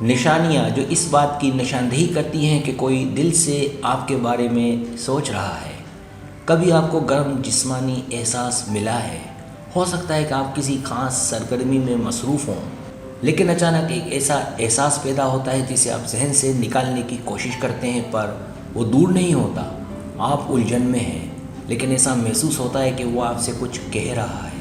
نشانیاں جو اس بات کی نشاندہی کرتی ہیں کہ کوئی دل سے آپ کے بارے میں سوچ رہا ہے۔ کبھی آپ کو گرم جسمانی احساس ملا ہے، ہو سکتا ہے کہ آپ کسی خاص سرگرمی میں مصروف ہوں، لیکن اچانک ایک ایسا احساس پیدا ہوتا ہے جسے آپ ذہن سے نکالنے کی کوشش کرتے ہیں، پر وہ دور نہیں ہوتا، آپ الجھن میں ہیں، لیکن ایسا محسوس ہوتا ہے کہ وہ آپ سے کچھ کہہ رہا ہے۔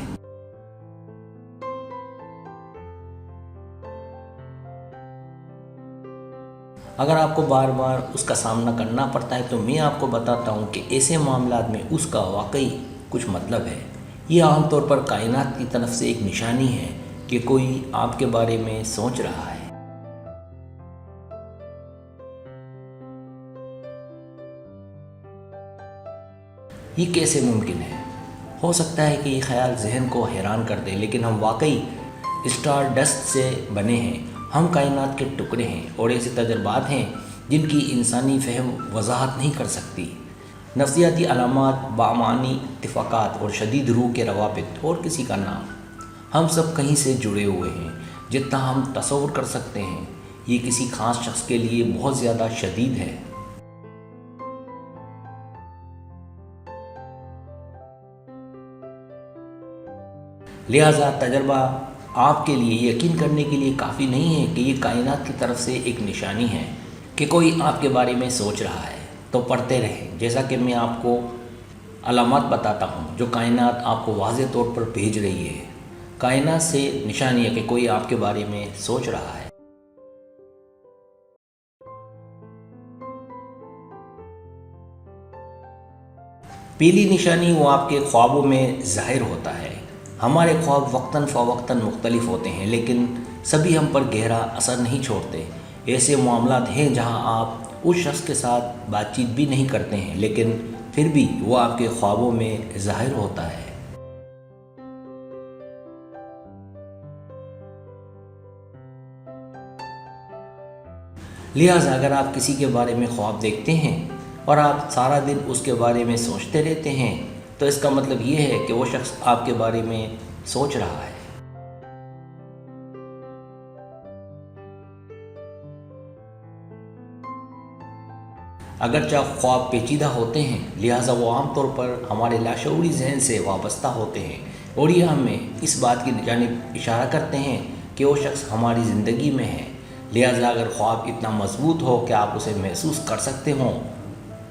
اگر آپ کو بار بار اس کا سامنا کرنا پڑتا ہے تو میں آپ کو بتاتا ہوں کہ ایسے معاملات میں اس کا واقعی کچھ مطلب ہے۔ یہ عام طور پر کائنات کی طرف سے ایک نشانی ہے کہ کوئی آپ کے بارے میں سوچ رہا ہے۔ یہ کیسے ممکن ہے؟ ہو سکتا ہے کہ یہ خیال ذہن کو حیران کر دے، لیکن ہم واقعی اسٹار ڈسٹ سے بنے ہیں، ہم کائنات کے ٹکڑے ہیں، اور ایسے تجربات ہیں جن کی انسانی فہم وضاحت نہیں کر سکتی۔ نفسیاتی علامات، بامعنی اتفاقات اور شدید روح کے روابط، اور کسی کا نام، ہم سب کہیں سے جڑے ہوئے ہیں۔ جتنا ہم تصور کر سکتے ہیں، یہ کسی خاص شخص کے لیے بہت زیادہ شدید ہے۔ لہٰذا تجربہ آپ کے لیے یقین کرنے کے لیے کافی نہیں ہے کہ یہ کائنات کی طرف سے ایک نشانی ہے کہ کوئی آپ کے بارے میں سوچ رہا ہے۔ تو پڑھتے رہیں، جیسا کہ میں آپ کو علامات بتاتا ہوں جو کائنات آپ کو واضح طور پر بھیج رہی ہے۔ کائنات سے نشانی ہے کہ کوئی آپ کے بارے میں سوچ رہا ہے۔ پہلی نشانی وہ آپ کے خوابوں میں ظاہر ہوتا ہے۔ ہمارے خواب وقتاً فوقتاً مختلف ہوتے ہیں، لیکن سبھی ہم پر گہرا اثر نہیں چھوڑتے۔ ایسے معاملات ہیں جہاں آپ اس شخص کے ساتھ بات چیت بھی نہیں کرتے ہیں، لیکن پھر بھی وہ آپ کے خوابوں میں ظاہر ہوتا ہے۔ لہٰذا اگر آپ کسی کے بارے میں خواب دیکھتے ہیں اور آپ سارا دن اس کے بارے میں سوچتے رہتے ہیں، تو اس کا مطلب یہ ہے کہ وہ شخص آپ کے بارے میں سوچ رہا ہے۔ اگرچہ خواب پیچیدہ ہوتے ہیں، لہٰذا وہ عام طور پر ہمارے لاشعوری ذہن سے وابستہ ہوتے ہیں، اور یہ ہمیں اس بات کی جانب اشارہ کرتے ہیں کہ وہ شخص ہماری زندگی میں ہے۔ لہٰذا اگر خواب اتنا مضبوط ہو کہ آپ اسے محسوس کر سکتے ہوں،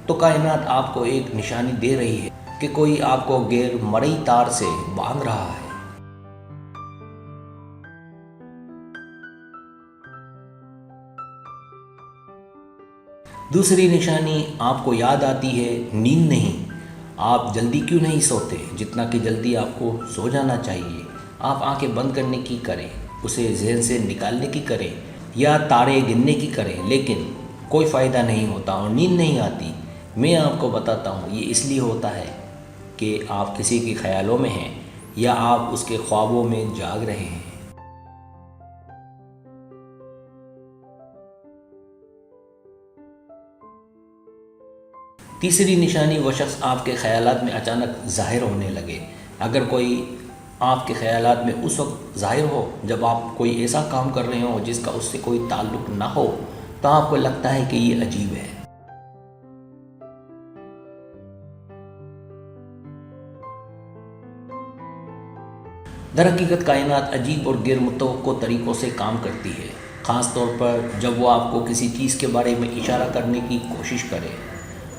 تو کائنات آپ کو ایک نشانی دے رہی ہے کہ کوئی آپ کو غیر مرئی تار سے باندھ رہا ہے۔ دوسری نشانی آپ کو یاد آتی ہے نیند نہیں۔ آپ جلدی کیوں نہیں سوتے جتنا کہ جلدی آپ کو سو جانا چاہیے؟ آپ آنکھیں بند کرنے کی کریں، اسے ذہن سے نکالنے کی کریں، یا تارے گننے کی کریں، لیکن کوئی فائدہ نہیں ہوتا اور نیند نہیں آتی۔ میں آپ کو بتاتا ہوں، یہ اس لیے ہوتا ہے کہ آپ کسی کے خیالوں میں ہیں یا آپ اس کے خوابوں میں جاگ رہے ہیں۔ تیسری نشانی وہ شخص آپ کے خیالات میں اچانک ظاہر ہونے لگے۔ اگر کوئی آپ کے خیالات میں اس وقت ظاہر ہو جب آپ کوئی ایسا کام کر رہے ہوں جس کا اس سے کوئی تعلق نہ ہو، تو آپ کو لگتا ہے کہ یہ عجیب ہے۔ در حقیقت کائنات عجیب اور غیر متوقع طریقوں سے کام کرتی ہے، خاص طور پر جب وہ آپ کو کسی چیز کے بارے میں اشارہ کرنے کی کوشش کرے۔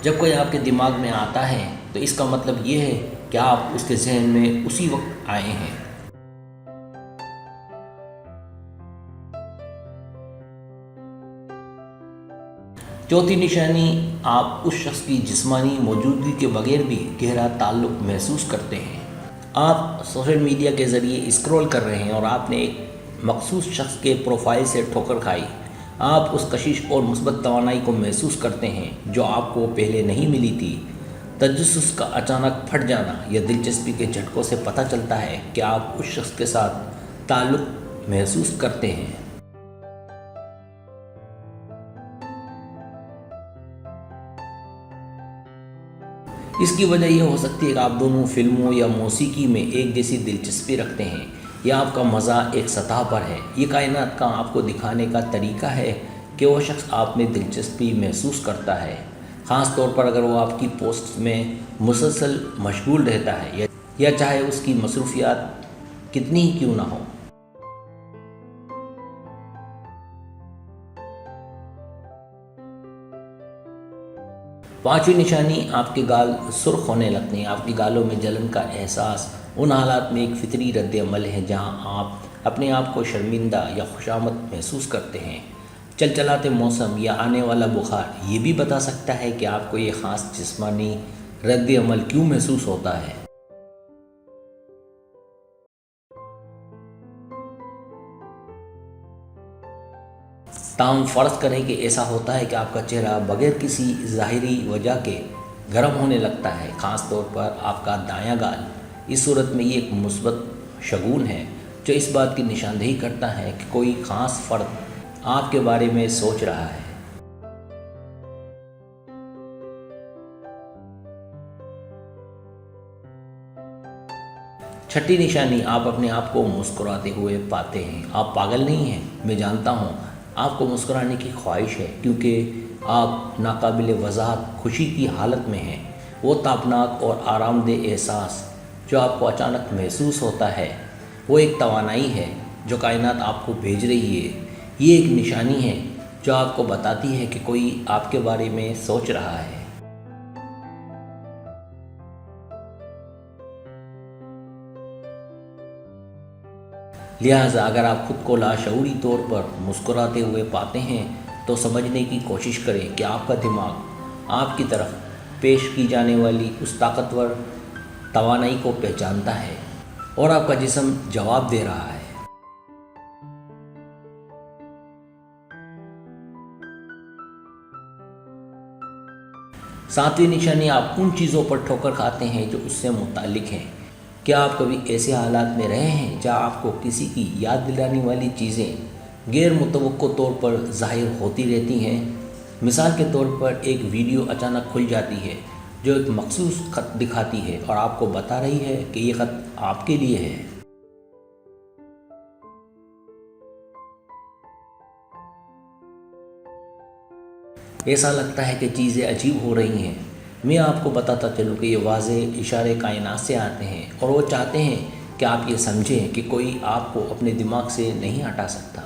جب کوئی آپ کے دماغ میں آتا ہے تو اس کا مطلب یہ ہے کہ آپ اس کے ذہن میں اسی وقت آئے ہیں۔ چوتھی نشانی آپ اس شخص کی جسمانی موجودگی کے بغیر بھی گہرا تعلق محسوس کرتے ہیں۔ آپ سوشل میڈیا کے ذریعے اسکرول کر رہے ہیں اور آپ نے ایک مخصوص شخص کے پروفائل سے ٹھوکر کھائی۔ آپ اس کشش اور مثبت توانائی کو محسوس کرتے ہیں جو آپ کو پہلے نہیں ملی تھی۔ تجسس کا اچانک پھٹ جانا یا دلچسپی کے جھٹکوں سے پتہ چلتا ہے کہ آپ اس شخص کے ساتھ تعلق محسوس کرتے ہیں۔ اس کی وجہ یہ ہو سکتی ہے کہ آپ دونوں فلموں یا موسیقی میں ایک جیسی دلچسپی رکھتے ہیں، یا آپ کا مزہ ایک سطح پر ہے؟ یہ کائنات کا آپ کو دکھانے کا طریقہ ہے کہ وہ شخص آپ میں دلچسپی محسوس کرتا ہے، خاص طور پر اگر وہ آپ کی پوسٹ میں مسلسل مشغول رہتا ہے یا چاہے اس کی مصروفیات کتنی ہی کیوں نہ ہو۔ پانچویں نشانی، آپ کے گال سرخ ہونے لگتے ہیں۔ آپ کے گالوں میں جلن کا احساس ان حالات میں ایک فطری رد عمل ہے جہاں آپ اپنے آپ کو شرمندہ یا خوشامد محسوس کرتے ہیں۔ چلچلاتے موسم یا آنے والا بخار یہ بھی بتا سکتا ہے کہ آپ کو یہ خاص جسمانی رد عمل کیوں محسوس ہوتا ہے۔ تاہم فرض کریں کہ ایسا ہوتا ہے کہ آپ کا چہرہ بغیر کسی ظاہری وجہ کے گرم ہونے لگتا ہے، خاص طور پر آپ کا دایاں گال۔ اس صورت میں یہ ایک مثبت شگون ہے جو اس بات کی نشاندہی کرتا ہے کہ کوئی خاص فرد آپ کے بارے میں سوچ رہا ہے۔ چھٹی نشانی، آپ اپنے آپ کو مسکراتے ہوئے پاتے ہیں۔ آپ پاگل نہیں ہیں، میں جانتا ہوں آپ کو مسکرانے کی خواہش ہے کیونکہ آپ ناقابل وضاحت خوشی کی حالت میں ہیں۔ وہ تابناک اور آرام دہ احساس جو آپ کو اچانک محسوس ہوتا ہے وہ ایک توانائی ہے جو کائنات آپ کو بھیج رہی ہے۔ یہ ایک نشانی ہے جو آپ کو بتاتی ہے کہ کوئی آپ کے بارے میں سوچ رہا ہے۔ لہٰذا اگر آپ خود کو لاشعوری طور پر مسکراتے ہوئے پاتے ہیں تو سمجھنے کی کوشش کریں کہ آپ کا دماغ آپ کی طرف پیش کی جانے والی اس طاقتور توانائی کو پہچانتا ہے اور آپ کا جسم جواب دے رہا ہے۔ ساتویں نشانی، آپ ان چیزوں پر ٹھوکر کھاتے ہیں جو اس سے متعلق ہیں۔ کیا آپ کبھی ایسے حالات میں رہے ہیں جہاں آپ کو کسی کی یاد دلانے والی چیزیں غیر متوقع طور پر ظاہر ہوتی رہتی ہیں؟ مثال کے طور پر ایک ویڈیو اچانک کھل جاتی ہے جو ایک مخصوص خط دکھاتی ہے اور آپ کو بتا رہی ہے کہ یہ خط آپ کے لیے ہے۔ ایسا لگتا ہے کہ چیزیں عجیب ہو رہی ہیں۔ میں آپ کو بتاتا چلوں کہ یہ واضح اشارے کائنات سے آتے ہیں اور وہ چاہتے ہیں کہ آپ یہ سمجھیں کہ کوئی آپ کو اپنے دماغ سے نہیں ہٹا سکتا۔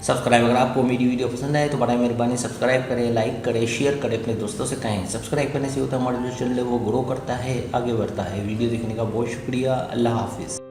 سبسکرائب، اگر آپ کو میری ویڈیو پسند آئے تو برائے مہربانی سبسکرائب کریں، لائک کریں، شیئر کریں، اپنے دوستوں سے کہیں۔ سبسکرائب کرنے سے ہوتا ہے ہمارا جو چینل ہے وہ گرو کرتا ہے، آگے بڑھتا ہے۔ ویڈیو دیکھنے کا بہت شکریہ۔ اللہ حافظ۔